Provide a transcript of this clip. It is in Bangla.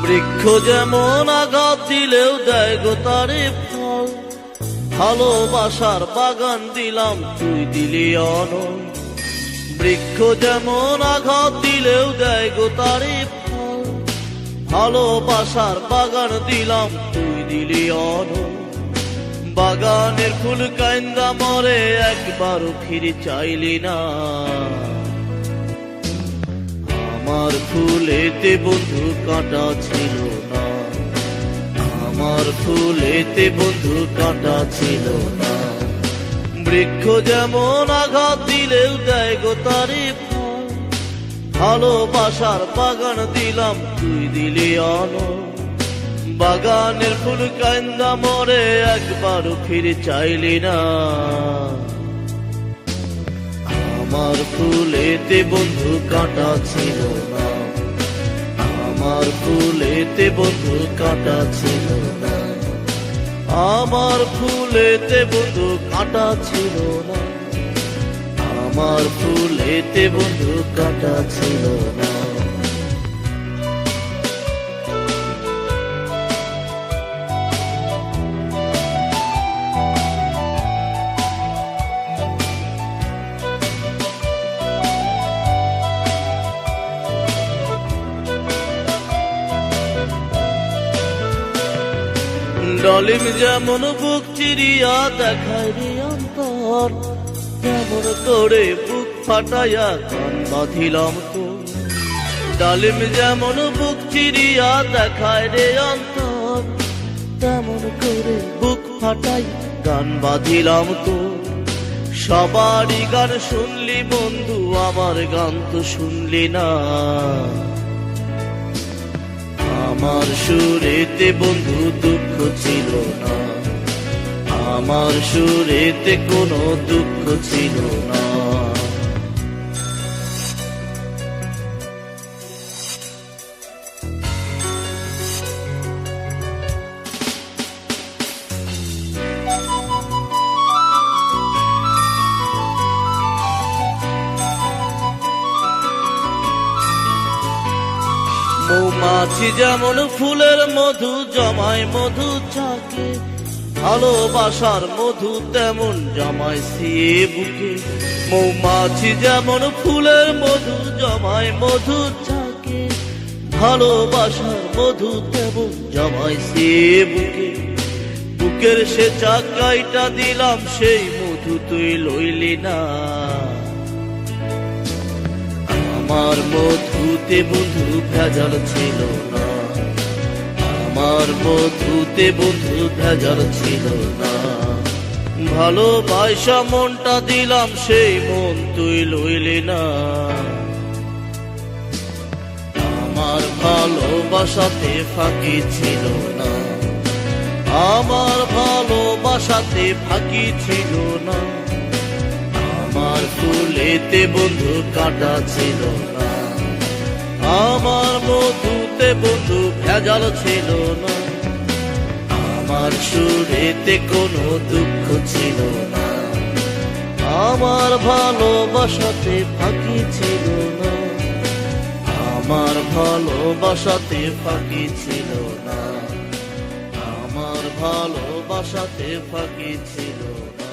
বৃক্ষ যেমন আঘাত দিলেও দেয় গো তারে ফল, ভালোবাসার বাগান দিলাম তুই দিলি অনল। বৃক্ষ যেমন আঘাত দিলেও দেয় গো তারে ফল, ভালোবাসার বাগান দিলাম তুই দিলি অনল। বাগানের ফুল কাইন্দা মরে একবারও ফিরে চাইলি না, আমার ফুলেতে বন্ধু কাঁটা ছিল না, আমার ফুলেতে বন্ধু কাঁটা ছিল না। বৃক্ষ যেমন আঘাত দিলেও দেয় গো তারে ফল, ভালোবাসার বাগান দিলাম তুই দিলি অনল। বাগানের ফুল কাইন্দা মরে একবারও ফিরে চাইলি না, আমার ফুলেতে বন্ধু কাঁটা ছিল না, আমার ফুলেতে বন্ধু কাঁটা ছিল না, আমার ফুলেতে বন্ধু কাঁটা ছিল না, আমার ফুলেতে বন্ধু কাঁটা ছিল না। ডালিম যেমন বুক চিরিয়া দেখায় রে অন্তর, তেমন করে বুক ফাটাইয়া কান বাঁধিলাম তো। ডালিম যেমন বুক চিরিয়া দেখায় রে অন্তর, তেমন করে বুক ফাটাই গান বাঁধিলাম তো। সবারই গান শুনলি বন্ধু, আমার গান তো শুনলি না, আমার সুরেতে বন্ধু দুঃখ ছিল না, আমার সুরেতে কোনো দুঃখ ছিল না। মৌমাছি যেমন ফুলের মধু জমায় মধু চাকে, ভালোবাসার মধু তেমন জমায় সিয়ে বুকে। মৌমাছি যেমন ফুলের মধু জমায় মধু চাকে, ভালোবাসার মধু তেমন জমায় সিয়ে বুকে। বুকের সে চাকাইটা দিলাম সেই মধু তুই লইলি না, আমার মধুতে বন্ধু ভেজাল ছিল না, আমার মধুতে বন্ধু ভেজাল ছিল না। ভালোবাসা মনটা দিলাম সেই মন তুই লইলি না, আমার ভালোবাসাতে ফাঁকি ছিল না, আমার ভালোবাসাতে ফাঁকি ছিল না। আমার ফুলেতে বন্ধু কাঁটা ছিল না, আমার মধুতে বন্ধু ভেজাল ছিল না, আমার সুরেতে কোনো দুঃখ ছিল না, আমার ভালোবাসাতে ফাঁকি ছিল না, আমার ভালোবাসাতে ফাঁকি ছিল না, আমার ভালোবাসাতে ফাঁকি ছিল না।